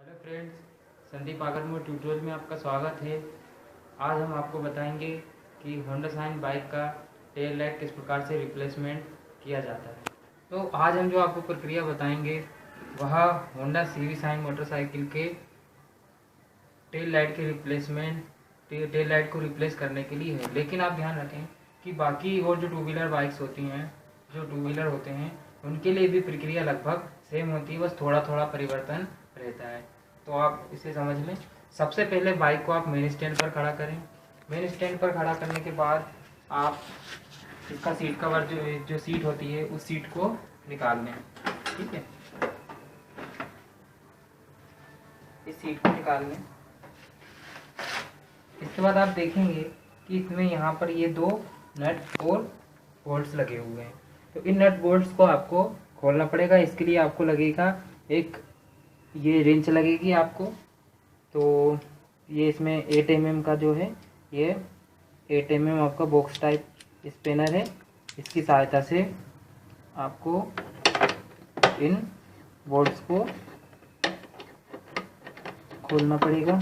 Hello friends, Sandeep आगरमोर tutorial में आपका स्वागत है। आज हम आपको बताएंगे कि होंडा शाइन बाइक का टेल लाइट किस प्रकार से रिप्लेसमेंट किया जाता है। तो आज हम जो आपको प्रक्रिया बताएंगे वह होंडा सीवी शाइन मोटरसाइकिल के टेल लाइट के रिप्लेसमेंट टेल लाइट को रिप्लेस करने के लिए है। लेकिन आप ध्यान रखें कि बाकी और जो टू व्हीलर बाइक्स होती हैं, जो टू व्हीलर होते हैं, उनके लिए भी प्रक्रिया लगभग सेम होती है, बस थोड़ा थोड़ा परिवर्तन रहता है। तो आप इसे समझ लें। सबसे पहले बाइक को आप मेन स्टैंड पर खड़ा करें। मेन स्टैंड पर खड़ा करने के बाद आप इसका सीट कवर जो सीट होती है उस सीट को निकाल लें। ठीक है, इस सीट को निकाल लें। इसके बाद आप देखेंगे कि इसमें यहाँ पर ये दो नट और बोल्ट्स लगे हुए हैं। तो इन नट बोल्ट्स को आपको खोलना पड़ेगा। इसके लिए आपको लगेगा एक ये रिंच लगेगी आपको। तो ये इसमें 8 mm का जो है, ये 8 mm आपका बॉक्स टाइप स्पेनर है। इसकी सहायता से आपको इन बोल्ट्स को खोलना पड़ेगा।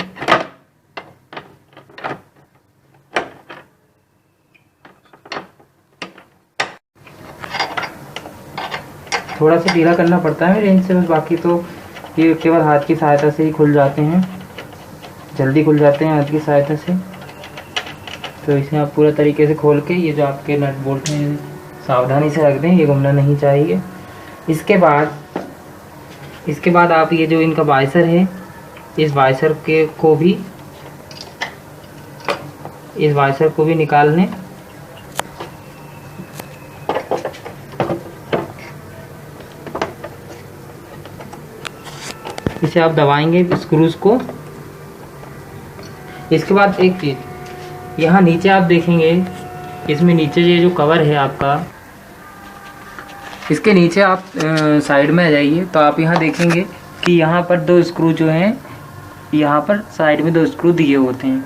थोड़ा सा ढीला करना पड़ता है रेंज से, बस बाकी तो ये केवल हाथ की सहायता से ही खुल जाते हैं, जल्दी खुल जाते हैं हाथ की सहायता से। तो इसे आप पूरा तरीके से खोल के ये जो आपके नट बोल्ट हैं सावधानी से रख दें, ये घूमना नहीं चाहिए। इसके बाद आप ये जो इनका वाइसर है, इस वाइसर को भी निकाल लें। इसे आप दबाएंगे स्क्रूज को। इसके बाद एक चीज़, यहाँ नीचे आप देखेंगे, इसमें नीचे ये जो कवर है आपका, इसके नीचे आप साइड में आ जाइए तो आप यहाँ देखेंगे कि यहाँ पर दो स्क्रू जो हैं, यहाँ पर साइड में दो स्क्रू दिए होते हैं।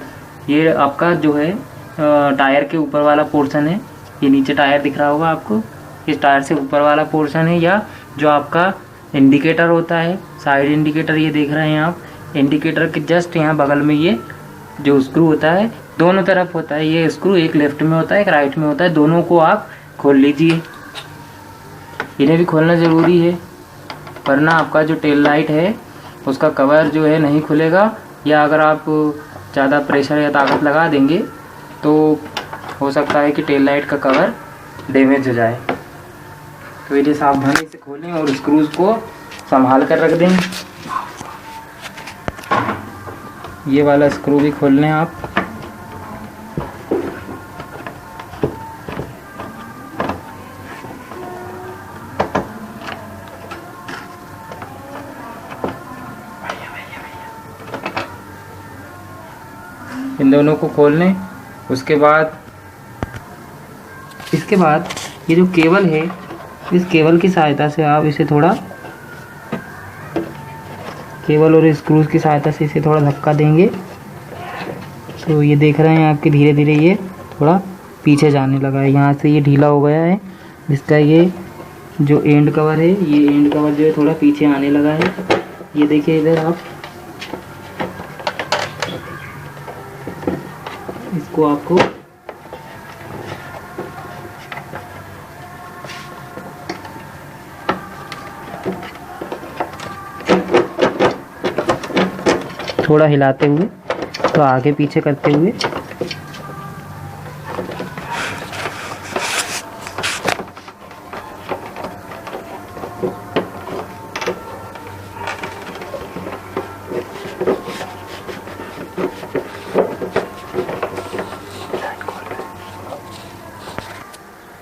ये आपका जो है टायर के ऊपर वाला पोर्शन है। ये नीचे टायर दिख रहा होगा आपको, इस टायर से ऊपर वाला पोर्शन है, या जो आपका इंडिकेटर होता है, साइड इंडिकेटर ये देख रहे हैं आप। इंडिकेटर के जस्ट यहाँ बगल में ये जो स्क्रू होता है, दोनों तरफ होता है ये स्क्रू, एक लेफ्ट में होता है एक राइट में होता है। दोनों को आप खोल लीजिए। इन्हें भी खोलना ज़रूरी है, वरना आपका जो टेल लाइट है उसका कवर जो है नहीं खुलेगा, या अगर आप ज़्यादा प्रेशर या ताकत लगा देंगे तो हो सकता है कि टेल लाइट का कवर डैमेज हो जाए। तो इसे सावधानी से खोलें और स्क्रूज को संभाल कर रख दें। ये वाला स्क्रू भी खोल लें आप। इन दोनों को खोल लें। इसके बाद ये जो केबल है, इस केबल की सहायता से आप इसे थोड़ा, केबल और स्क्रूज की सहायता से इसे थोड़ा धक्का देंगे। तो ये देख रहे हैं आपके धीरे धीरे ये थोड़ा पीछे जाने लगा है, यहाँ से ये ढीला हो गया है। इसका ये जो एंड कवर है, ये एंड कवर जो है थोड़ा पीछे आने लगा है। ये देखिए इधर आप, इसको आपको थोड़ा हिलाते हुए, तो आगे पीछे करते हुए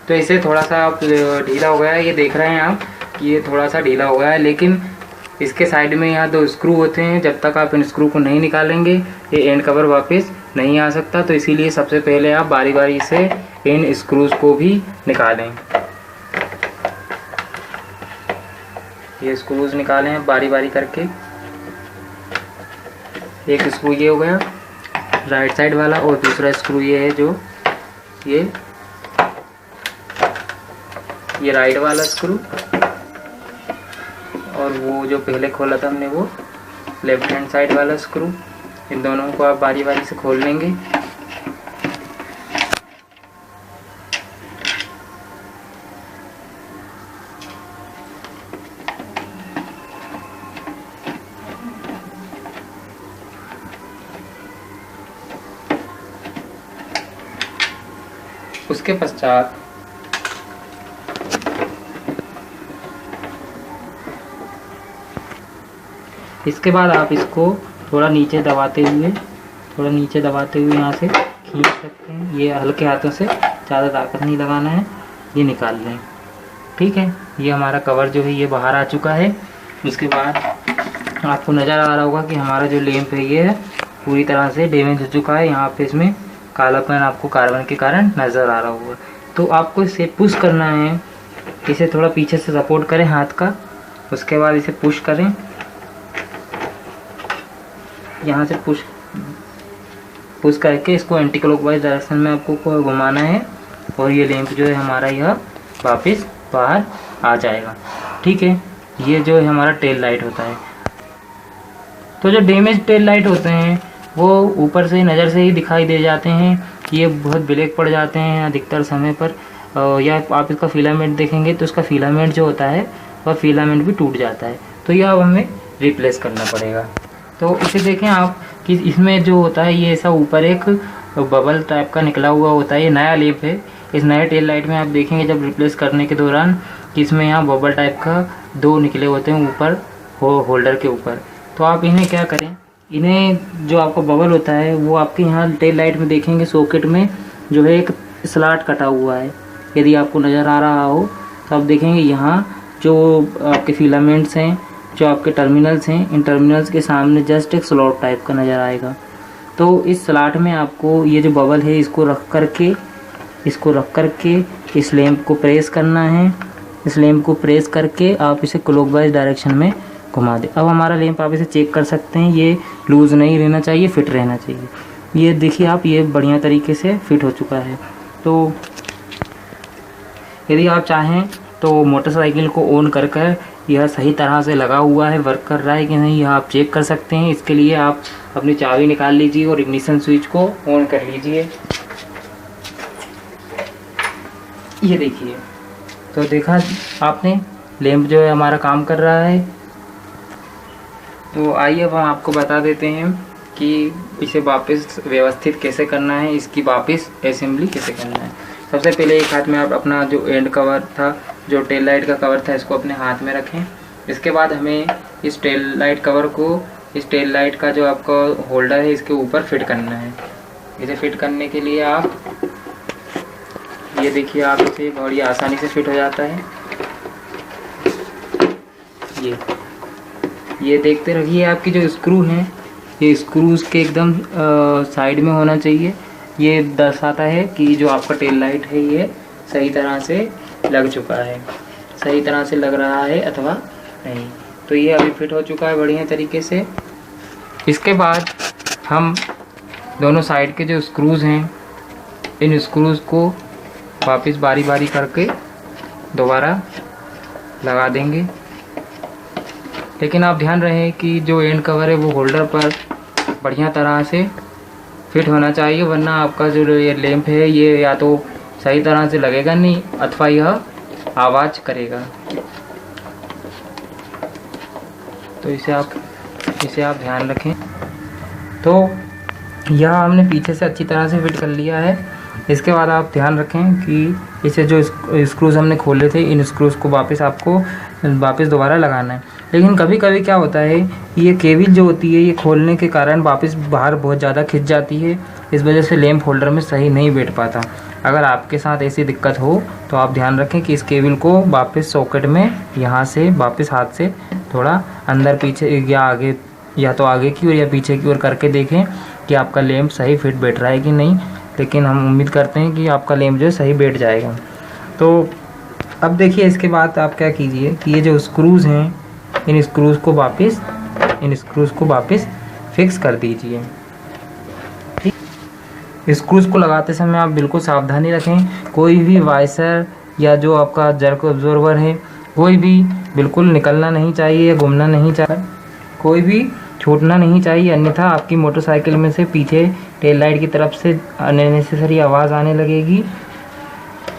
तो इसे थोड़ा सा आप ढीला हो गया है। ये देख रहे हैं आप कि ये थोड़ा सा ढीला हो गया है, लेकिन इसके साइड में यहाँ दो स्क्रू होते हैं। जब तक आप इन स्क्रू को नहीं निकालेंगे ये एंड कवर वापस नहीं आ सकता। तो इसीलिए सबसे पहले आप बारी बारी से इन स्क्रूज को भी निकालें। ये स्क्रूज निकालें बारी बारी करके। एक स्क्रू ये हो गया राइट साइड वाला, और दूसरा स्क्रू ये है जो ये राइट वाला स्क्रू, और वो जो पहले खोला था हमने वो लेफ्ट हैंड साइड वाला स्क्रू। इन दोनों को आप बारी बारी से खोल लेंगे। उसके पश्चात इसके बाद आप इसको थोड़ा नीचे दबाते हुए यहाँ से खींच सकते हैं। ये हल्के हाथों से, ज़्यादा ताकत नहीं लगाना है, ये निकाल लें। ठीक है, ये हमारा कवर जो है ये बाहर आ चुका है। उसके बाद आपको नज़र आ रहा होगा कि हमारा जो लैंप है ये पूरी तरह से डैमेज हो चुका है। यहाँ पे इसमें कालापन आपको कार्बन के कारण नज़र आ रहा होगा। तो आपको इसे पुश करना है, इसे थोड़ा पीछे से सपोर्ट करें हाथ का। उसके बाद इसे पुश करें, यहाँ से पुश करके इसको एंटी क्लॉकवाइज डायरेक्शन में आपको घुमाना है और ये लैंप जो है हमारा यह वापस बाहर आ जाएगा। ठीक है, ये जो है हमारा टेल लाइट होता है। तो जो डैमेज टेल लाइट होते हैं वो ऊपर से नज़र से ही दिखाई दे जाते हैं, ये बहुत ब्लैक पड़ जाते हैं अधिकतर समय पर। या आप इसका फिलामेंट देखेंगे तो इसका फिलामेंट जो होता है वह फिलामेंट भी टूट जाता है। तो यह अब हमें रिप्लेस करना पड़ेगा। तो इसे देखें आप कि इसमें जो होता है ये ऐसा ऊपर एक बबल टाइप का निकला हुआ होता है। ये नया लैंप है। इस नए टेल लाइट में आप देखेंगे जब रिप्लेस करने के दौरान कि इसमें यहाँ बबल टाइप का 2 निकले होते हैं ऊपर होल्डर के ऊपर। तो आप इन्हें क्या करें, इन्हें जो आपका बबल होता है वो आपके यहाँ टेल लाइट में देखेंगे सॉकेट में जो है एक स्लॉट कटा हुआ है। यदि आपको नज़र आ रहा हो तो आप देखेंगे यहाँ जो आपके फिलामेंट्स हैं, जो आपके टर्मिनल्स हैं, इन टर्मिनल्स के सामने जस्ट एक स्लॉट टाइप का नज़र आएगा। तो इस स्लॉट में आपको ये जो बबल है इसको रख करके इस लैंप को प्रेस करना है। इस लैंप को प्रेस करके आप इसे क्लॉकवाइज डायरेक्शन में घुमा दें। अब हमारा लैंप आप इसे चेक कर सकते हैं, ये लूज़ नहीं रहना चाहिए, फिट रहना चाहिए। ये देखिए आप, ये बढ़िया तरीके से फिट हो चुका है। तो यदि आप चाहें तो मोटरसाइकिल को ऑन कर यह सही तरह से लगा हुआ है, वर्क कर रहा है कि नहीं, यह आप चेक कर सकते हैं। इसके लिए आप अपनी चाबी निकाल लीजिए और इग्निशन स्विच को ऑन कर लीजिए। ये देखिए, तो देखा आपने लैंप जो है हमारा काम कर रहा है। तो आइए अब हम आपको बता देते हैं कि इसे वापस व्यवस्थित कैसे करना है, इसकी वापस असेंबली कैसे करना है। सबसे पहले एक हाथ में आप अपना जो एंड कवर था, जो टेल लाइट का कवर था, इसको अपने हाथ में रखें। इसके बाद हमें इस टेल लाइट कवर को इस टेल लाइट का जो आपका होल्डर है इसके ऊपर फिट करना है। इसे फिट करने के लिए आप ये देखिए, आप इसे बड़ी आसानी से फिट हो जाता है। ये देखते रहिए, आपकी जो स्क्रू हैं ये स्क्रूज के एकदम साइड में होना चाहिए। ये दर्शाता है कि जो आपका टेल लाइट है ये सही तरह से लग चुका है, सही तरह से लग रहा है अथवा नहीं। तो ये अभी फिट हो चुका है बढ़िया तरीके से। इसके बाद हम दोनों साइड के जो स्क्रूज हैं, इन स्क्रूज को वापस बारी बारी करके दोबारा लगा देंगे। लेकिन आप ध्यान रहे कि जो एंड कवर है वो होल्डर पर बढ़िया तरह से फिट होना चाहिए, वरना आपका जो ये लैंप है ये या तो सही तरह से लगेगा नहीं अथवा यह आवाज़ करेगा। तो इसे आप ध्यान रखें। तो यह हमने पीछे से अच्छी तरह से फिट कर लिया है। इसके बाद आप ध्यान रखें कि इसे जो स्क्रूज हमने खोले थे, इन स्क्रूज को वापस दोबारा लगाना है। लेकिन कभी कभी क्या होता है, ये केबल जो होती है ये खोलने के कारण वापस बाहर बहुत ज़्यादा खिंच जाती है। इस वजह से लैंप होल्डर में सही नहीं बैठ पाता। अगर आपके साथ ऐसी दिक्कत हो तो आप ध्यान रखें कि इस केबल को वापस सॉकेट में यहाँ से वापस हाथ से थोड़ा अंदर पीछे या आगे, या तो आगे की ओर या पीछे की ओर करके देखें कि आपका लैंप सही फिट बैठ रहा है कि नहीं। लेकिन हम उम्मीद करते हैं कि आपका लैंप जो है सही बैठ जाएगा। तो अब देखिए, इसके बाद आप क्या कीजिए कि ये जो स्क्रूज़ हैं इन स्क्रूज़ को वापस फिक्स कर दीजिए। ठीक, स्क्रूज़ को लगाते समय आप बिल्कुल सावधानी रखें। कोई भी वाइसर या जो आपका जर्क ऑब्जर्वर है कोई भी बिल्कुल निकलना नहीं चाहिए या घूमना नहीं चाहिए। कोई भी छूटना नहीं चाहिए, अन्यथा आपकी मोटरसाइकिल में से पीछे टेल लाइट की तरफ से अननेसेसरी आवाज़ आने लगेगी।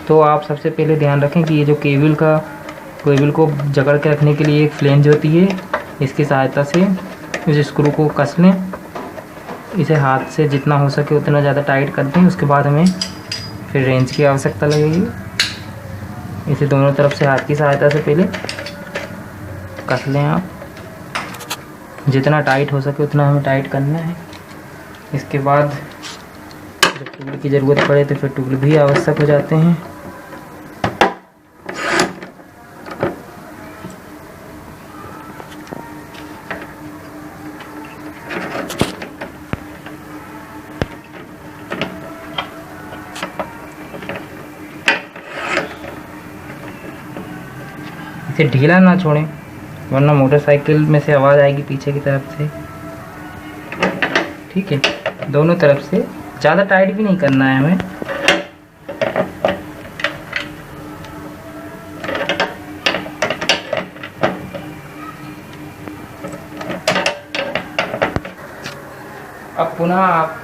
तो आप सबसे पहले ध्यान रखें कि ये जो केबल को जकड़ के रखने के लिए एक फ्लेंज होती है, इसकी सहायता से इस स्क्रू को कस लें। इसे हाथ से जितना हो सके उतना ज़्यादा टाइट कर दें। उसके बाद हमें फिर रेंच की आवश्यकता लगेगी। इसे दोनों तरफ से हाथ की सहायता से पहले कस लें। आप जितना टाइट हो सके उतना हमें टाइट करना है। इसके बाद जब टूल की ज़रूरत पड़े तो फिर टूल भी आवश्यक हो जाते हैं। इसे ढीला ना छोड़ें, वरना मोटरसाइकिल में से आवाज़ आएगी पीछे की तरफ से। ठीक है, दोनों तरफ से, ज़्यादा टाइट भी नहीं करना है हमें। अब पुनः आप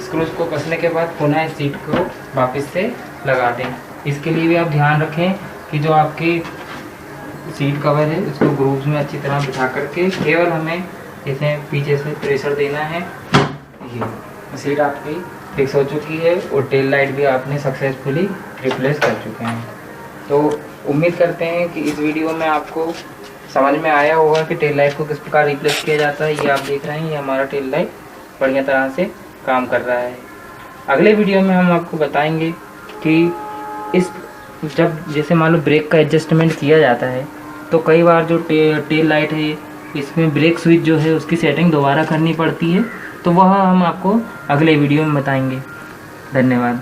स्क्रूज को कसने के बाद पुनः इस सीट को वापस से लगा दें। इसके लिए भी आप ध्यान रखें कि जो आपकी सीट कवर है उसको ग्रूव्स में अच्छी तरह बिठा करके केवल हमें इसे पीछे से प्रेशर देना है। ये सीट आपकी फिक्स हो चुकी है और टेल लाइट भी आपने सक्सेसफुली रिप्लेस कर चुके हैं। तो उम्मीद करते हैं कि इस वीडियो में आपको समझ में आया होगा कि टेल लाइट को किस प्रकार रिप्लेस किया जाता है। ये आप देख रहे हैं, ये हमारा टेल लाइट बढ़िया तरह से काम कर रहा है। अगले वीडियो में हम आपको बताएंगे कि जब जैसे मान लो ब्रेक का एडजस्टमेंट किया जाता है तो कई बार जो टेल लाइट है इसमें ब्रेक स्विच जो है उसकी सेटिंग दोबारा करनी पड़ती है। तो वह हम आपको अगले वीडियो में बताएंगे। धन्यवाद।